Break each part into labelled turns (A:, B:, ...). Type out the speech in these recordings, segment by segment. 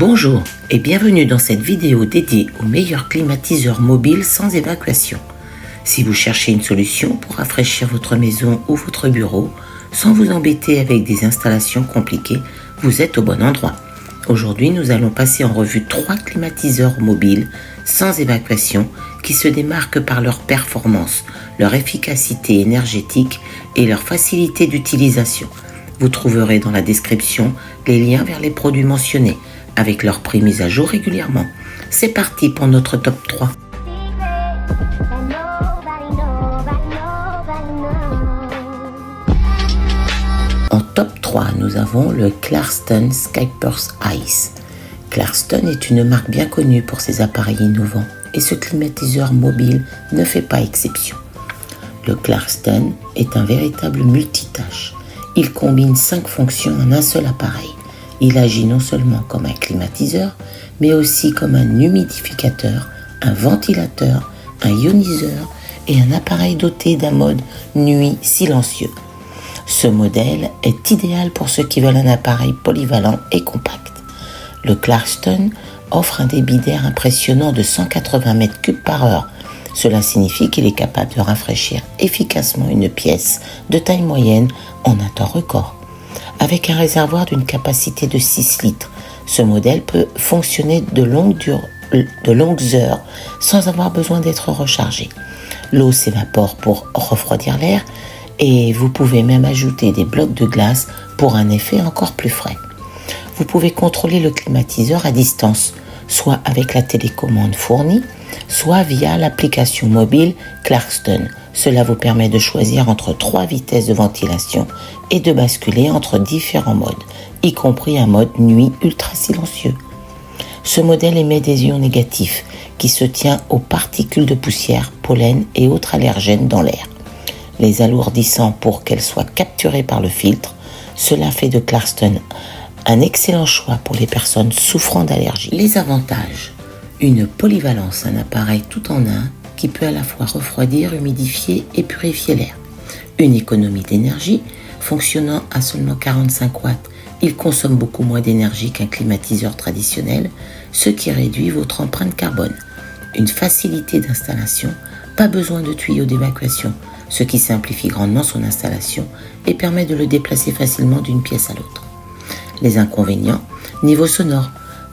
A: Bonjour et bienvenue dans cette vidéo dédiée aux meilleurs climatiseurs mobiles sans évacuation. Si vous cherchez une solution pour rafraîchir votre maison ou votre bureau sans vous embêter avec des installations compliquées, vous êtes au bon endroit. Aujourd'hui, nous allons passer en revue 3 climatiseurs mobiles sans évacuation qui se démarquent par leur performance, leur efficacité énergétique et leur facilité d'utilisation. Vous trouverez dans la description les liens vers les produits mentionnés, avec leur prix mis à jour régulièrement. C'est parti pour notre top 3. En top 3, nous avons le Clarkson Skyburst Ice. Clarkson est une marque bien connue pour ses appareils innovants et ce climatiseur mobile ne fait pas exception. Le Clarkson est un véritable multitâche. Il combine 5 fonctions en un seul appareil. Il agit non seulement comme un climatiseur, mais aussi comme un humidificateur, un ventilateur, un ioniseur et un appareil doté d'un mode nuit silencieux. Ce modèle est idéal pour ceux qui veulent un appareil polyvalent et compact. Le Clarkson offre un débit d'air impressionnant de 180 m3 par heure. Cela signifie qu'il est capable de rafraîchir efficacement une pièce de taille moyenne en un temps record. Avec un réservoir d'une capacité de 6 litres, ce modèle peut fonctionner de longues heures sans avoir besoin d'être rechargé. L'eau s'évapore pour refroidir l'air et vous pouvez même ajouter des blocs de glace pour un effet encore plus frais. Vous pouvez contrôler le climatiseur à distance, soit avec la télécommande fournie, soit via l'application mobile Clarkson. Cela vous permet de choisir entre 3 vitesses de ventilation et de basculer entre différents modes, y compris un mode nuit ultra silencieux. Ce modèle émet des ions négatifs qui se tient aux particules de poussière, pollen et autres allergènes dans l'air, les alourdissant pour qu'elles soient capturées par le filtre. Cela fait de Clarkson un excellent choix pour les personnes souffrant d'allergies. Les avantages: une polyvalence, un appareil tout en un qui peut à la fois refroidir, humidifier et purifier l'air. Une économie d'énergie, fonctionnant à seulement 45 watts, il consomme beaucoup moins d'énergie qu'un climatiseur traditionnel, ce qui réduit votre empreinte carbone. Une facilité d'installation, pas besoin de tuyaux d'évacuation, ce qui simplifie grandement son installation et permet de le déplacer facilement d'une pièce à l'autre. Les inconvénients: niveau sonore.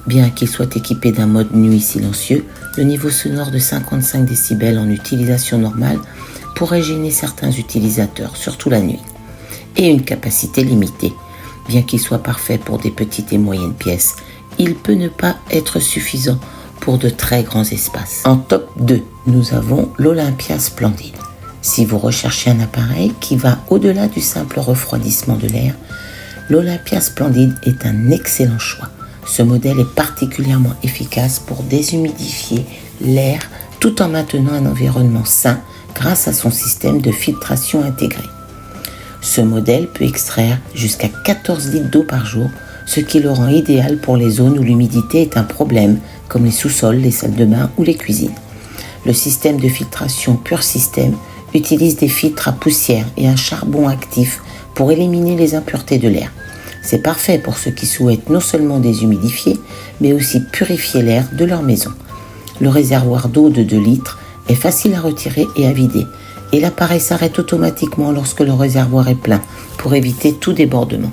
A: Bien qu'il soit équipé d'un mode nuit silencieux, le niveau sonore de 55 décibels en utilisation normale pourrait gêner certains utilisateurs, surtout la nuit. Et une capacité limitée. Bien qu'il soit parfait pour des petites et moyennes pièces, il peut ne pas être suffisant pour de très grands espaces. En top 2, nous avons l'Olympia Splendid. Si vous recherchez un appareil qui va au-delà du simple refroidissement de l'air, l'Olympia Splendid est un excellent choix. Ce modèle est particulièrement efficace pour déshumidifier l'air tout en maintenant un environnement sain grâce à son système de filtration intégré. Ce modèle peut extraire jusqu'à 14 litres d'eau par jour, ce qui le rend idéal pour les zones où l'humidité est un problème, comme les sous-sols, les salles de bain ou les cuisines. Le système de filtration Pure System utilise des filtres à poussière et un charbon actif pour éliminer les impuretés de l'air. C'est parfait pour ceux qui souhaitent non seulement déshumidifier, mais aussi purifier l'air de leur maison. Le réservoir d'eau de 2 litres est facile à retirer et à vider, et l'appareil s'arrête automatiquement lorsque le réservoir est plein pour éviter tout débordement.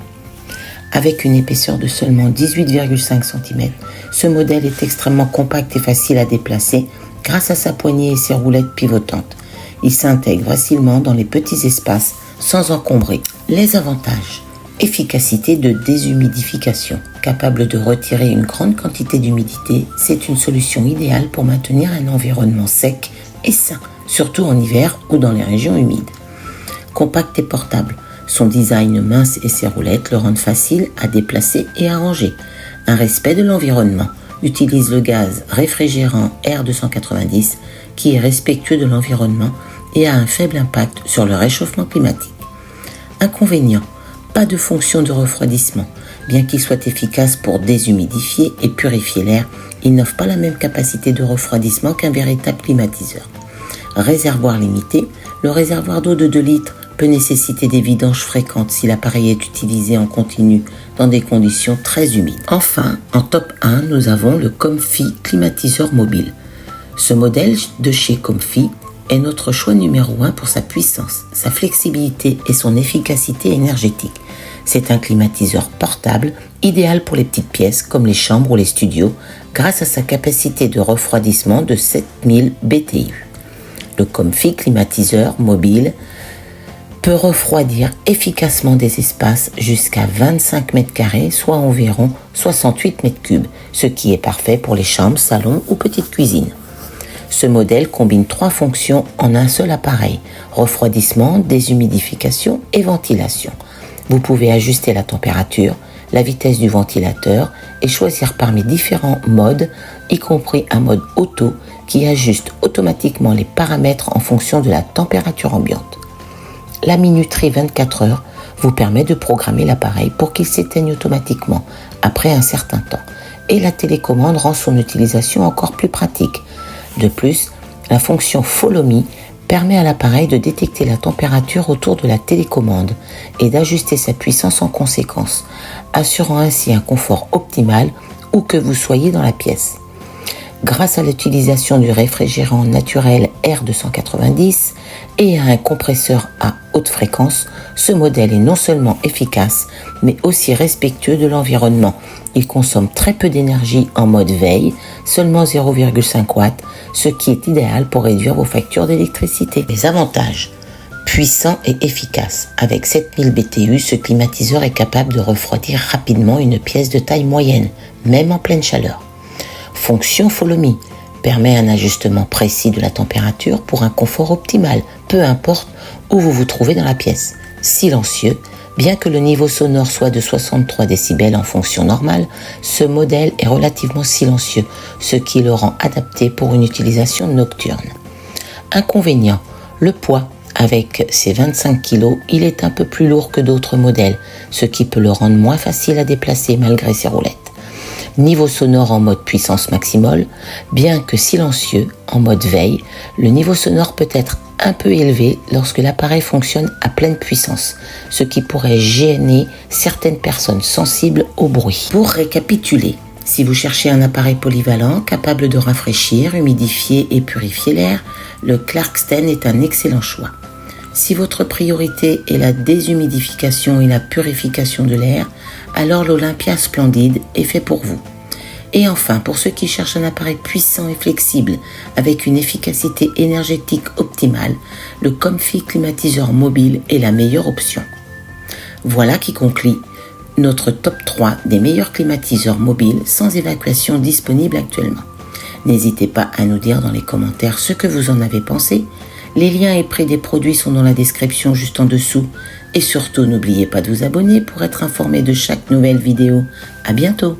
A: Avec une épaisseur de seulement 18,5 cm, ce modèle est extrêmement compact et facile à déplacer grâce à sa poignée et ses roulettes pivotantes. Il s'intègre facilement dans les petits espaces sans encombrer. Les avantages: efficacité de déshumidification. Capable de retirer une grande quantité d'humidité, c'est une solution idéale pour maintenir un environnement sec et sain, surtout en hiver ou dans les régions humides. Compact et portable. Son design mince et ses roulettes le rendent facile à déplacer et à ranger. Un respect de l'environnement. Utilise le gaz réfrigérant R290 qui est respectueux de l'environnement et a un faible impact sur le réchauffement climatique. Inconvénients: pas de fonction de refroidissement. Bien qu'il soit efficace pour déshumidifier et purifier l'air, il n'offre pas la même capacité de refroidissement qu'un véritable climatiseur. Réservoir limité. Le réservoir d'eau de 2 litres peut nécessiter des vidanges fréquentes si l'appareil est utilisé en continu dans des conditions très humides. Enfin, en top 1, nous avons le Comfy climatiseur mobile. Ce modèle de chez Comfy est notre choix numéro 1 pour sa puissance, sa flexibilité et son efficacité énergétique. C'est un climatiseur portable, idéal pour les petites pièces comme les chambres ou les studios, grâce à sa capacité de refroidissement de 7000 BTU. Le Comfy climatiseur mobile peut refroidir efficacement des espaces jusqu'à 25 m², soit environ 68 m3, ce qui est parfait pour les chambres, salons ou petites cuisines. Ce modèle combine 3 fonctions en un seul appareil: refroidissement, déshumidification et ventilation. Vous pouvez ajuster la température, la vitesse du ventilateur et choisir parmi différents modes, y compris un mode auto qui ajuste automatiquement les paramètres en fonction de la température ambiante. La minuterie 24 heures vous permet de programmer l'appareil pour qu'il s'éteigne automatiquement après un certain temps, et la télécommande rend son utilisation encore plus pratique. De plus, la fonction Follow Me permet à l'appareil de détecter la température autour de la télécommande et d'ajuster sa puissance en conséquence, assurant ainsi un confort optimal où que vous soyez dans la pièce. Grâce à l'utilisation du réfrigérant naturel R290 et à un compresseur à haute fréquence, ce modèle est non seulement efficace, mais aussi respectueux de l'environnement. Il consomme très peu d'énergie en mode veille, seulement 0,5 watts, ce qui est idéal pour réduire vos factures d'électricité. Les avantages: puissant et efficace. Avec 7000 BTU, ce climatiseur est capable de refroidir rapidement une pièce de taille moyenne, même en pleine chaleur. Fonction Follow Me permet un ajustement précis de la température pour un confort optimal, peu importe où vous vous trouvez dans la pièce. Silencieux, bien que le niveau sonore soit de 63 décibels en fonction normale, ce modèle est relativement silencieux, ce qui le rend adapté pour une utilisation nocturne. Inconvénient: le poids. Avec ses 25 kg, il est un peu plus lourd que d'autres modèles, ce qui peut le rendre moins facile à déplacer malgré ses roulettes. Niveau sonore en mode puissance maximale, bien que silencieux en mode veille, le niveau sonore peut être un peu élevé lorsque l'appareil fonctionne à pleine puissance, ce qui pourrait gêner certaines personnes sensibles au bruit. Pour récapituler, si vous cherchez un appareil polyvalent capable de rafraîchir, humidifier et purifier l'air, le Clarkston est un excellent choix. Si votre priorité est la déshumidification et la purification de l'air, alors l'Olympia Splendid est fait pour vous. Et enfin, pour ceux qui cherchent un appareil puissant et flexible avec une efficacité énergétique optimale, le Comfy climatiseur mobile est la meilleure option. Voilà qui conclut notre top 3 des meilleurs climatiseurs mobiles sans évacuation disponibles actuellement. N'hésitez pas à nous dire dans les commentaires ce que vous en avez pensé. Les liens et prix des produits sont dans la description juste en dessous. Et surtout, n'oubliez pas de vous abonner pour être informé de chaque nouvelle vidéo. À bientôt!